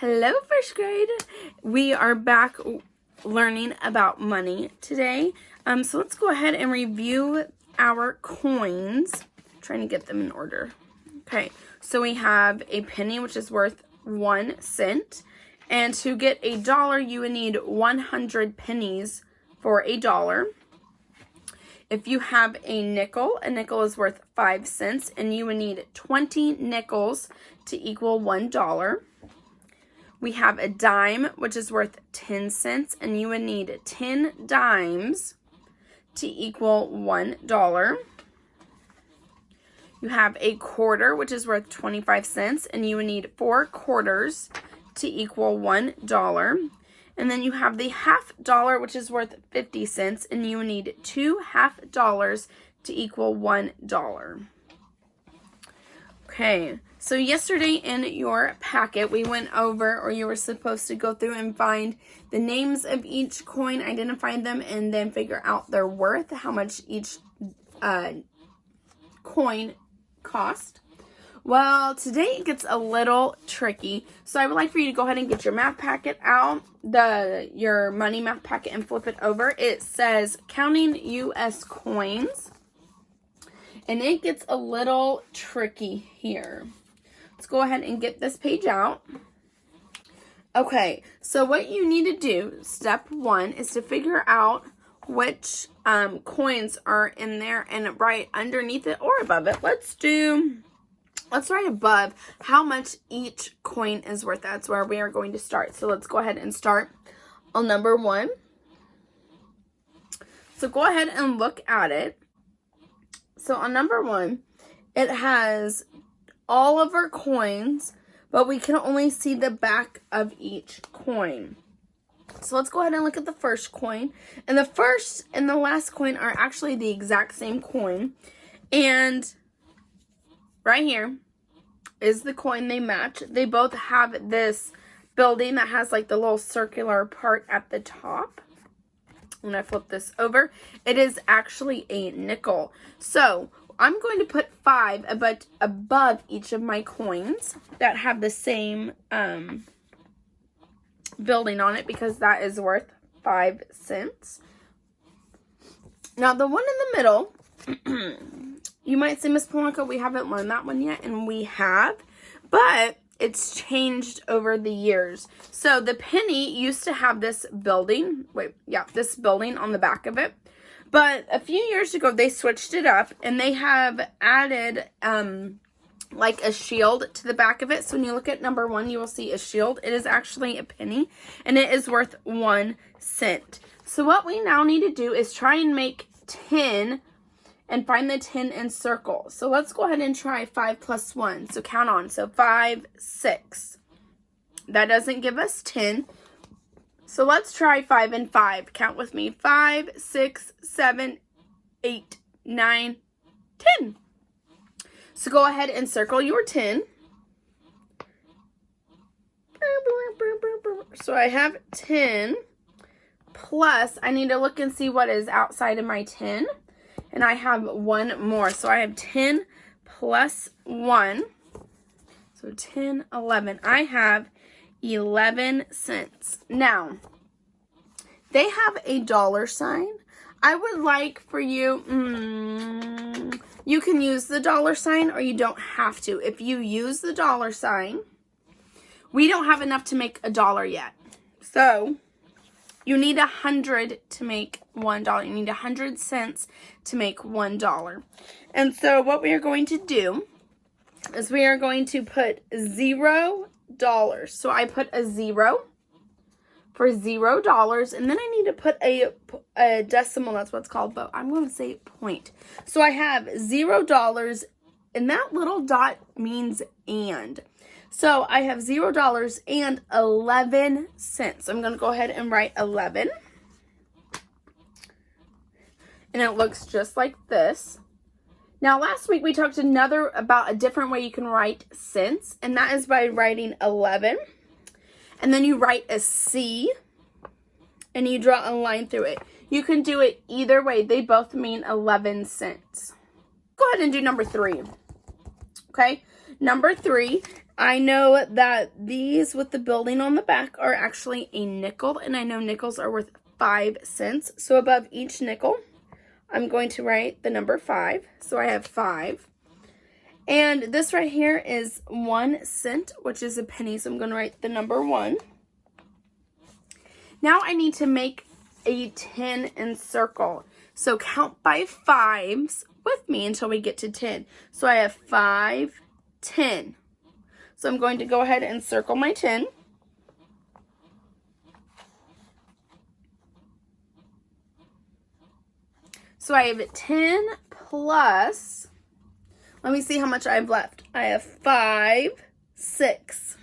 Hello, first grade. We are back learning about money today. So let's go ahead and review our coins. I'm trying to get them in order. Okay, so we have a penny, which is worth 1 cent. And to get a dollar, you would need 100 pennies for a dollar. If you have a nickel is worth 5 cents, and you would need 20 nickels to equal $1. We have a dime, which is worth 10 cents, and you would need 10 dimes to equal $1. You have a quarter, which is worth 25 cents, and you would need 4 quarters to equal $1. And then you have the half dollar, which is worth 50 cents, and you would need 2 half dollars to equal $1. Okay, so yesterday in your packet, we went over, or you were supposed to go through and find the names of each coin, identify them, and then figure out their worth, how much each coin cost. Well, today it gets a little tricky, so I would like for you to go ahead and get your math packet out, your money math packet, and flip it over. It says Counting U.S. Coins. And it gets a little tricky here. Let's go ahead and get this page out. Okay, so what you need to do, step 1, is to figure out which coins are in there and write underneath it or above it. Let's write above how much each coin is worth. That's where we are going to start. So let's go ahead and start on number 1. So go ahead and look at it. So on number 1, it has all of our coins, but we can only see the back of each coin. So let's go ahead and look at the first coin. And the first and the last coin are actually the exact same coin. And right here is the coin they match. They both have this building that has like the little circular part at the top. When I flip this over, it is actually a nickel. So I'm going to put 5 above each of my coins that have the same building on it, because that is worth 5 cents. Now the one in the middle, you might say, Miss Polanco, we haven't learned that one yet, and we have, but it's changed over the years. So the penny used to have this building, this building on the back of it. But a few years ago, they switched it up, and they have added like a shield to the back of it. So when you look at number 1, you will see a shield. It is actually a penny, and it is worth 1 cent. So what we now need to do is try and make 10 and find the 10 and circle. So let's go ahead and try 5 plus 1. So count on. So 5, 6. That doesn't give us 10. So let's try 5 and 5. Count with me. 5, 6, 7, 8, 9, 10. So go ahead and circle your 10. So I have 10 plus, I need to look and see what is outside of my 10. And I have 1 more. So I have 10 plus 1. So 10, 11. I have 11 cents. Now, they have a dollar sign. I would like for you, you can use the dollar sign, or you don't have to. If you use the dollar sign, we don't have enough to make $1 yet. So you need 100 to make $1. You need 100 cents to make $1. And so what we are going to do is we are going to put $0. So I put a 0 for $0, and then I need to put a decimal. That's what's called, but I'm going to say point. So I have $0, and that little dot means and. So I have $0 and 11 cents. I'm going to go ahead and write 11. And it looks just like this. Now, last week we talked about a different way you can write cents, and that is by writing 11. And then you write a C, and you draw a line through it. You can do it either way. They both mean 11 cents. Go ahead and do number 3. Okay? Number 3, I know that these with the building on the back are actually a nickel, and I know nickels are worth 5 cents. So above each nickel, I'm going to write the number 5. So I have 5. And this right here is 1 cent, which is a penny. So I'm going to write the number 1. Now I need to make a 10 and circle. So count by 5s with me until we get to 10. So I have 5, 10. So I'm going to go ahead and circle my 10. So I have 10 plus, let me see how much I have left. I have 5, 6.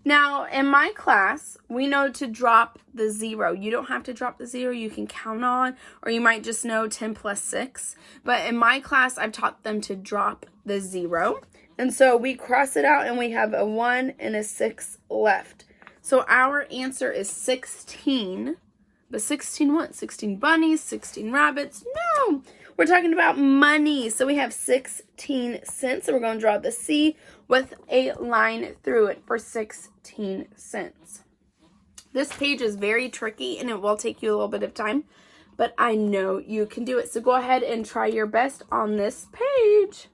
Now, in my class, we know to drop the 0. You don't have to drop the 0. You can count on, or you might just know 10 plus 6. But in my class, I've taught them to drop the 0. And so we cross it out, and we have a 1 and a 6 left. So our answer is 16. But 16 what? 16 bunnies, 16 rabbits? No! We're talking about money. So we have 16 cents. So we're going to draw the C with a line through it for 16 cents. This page is very tricky and it will take you a little bit of time, but I know you can do it. So go ahead and try your best on this page.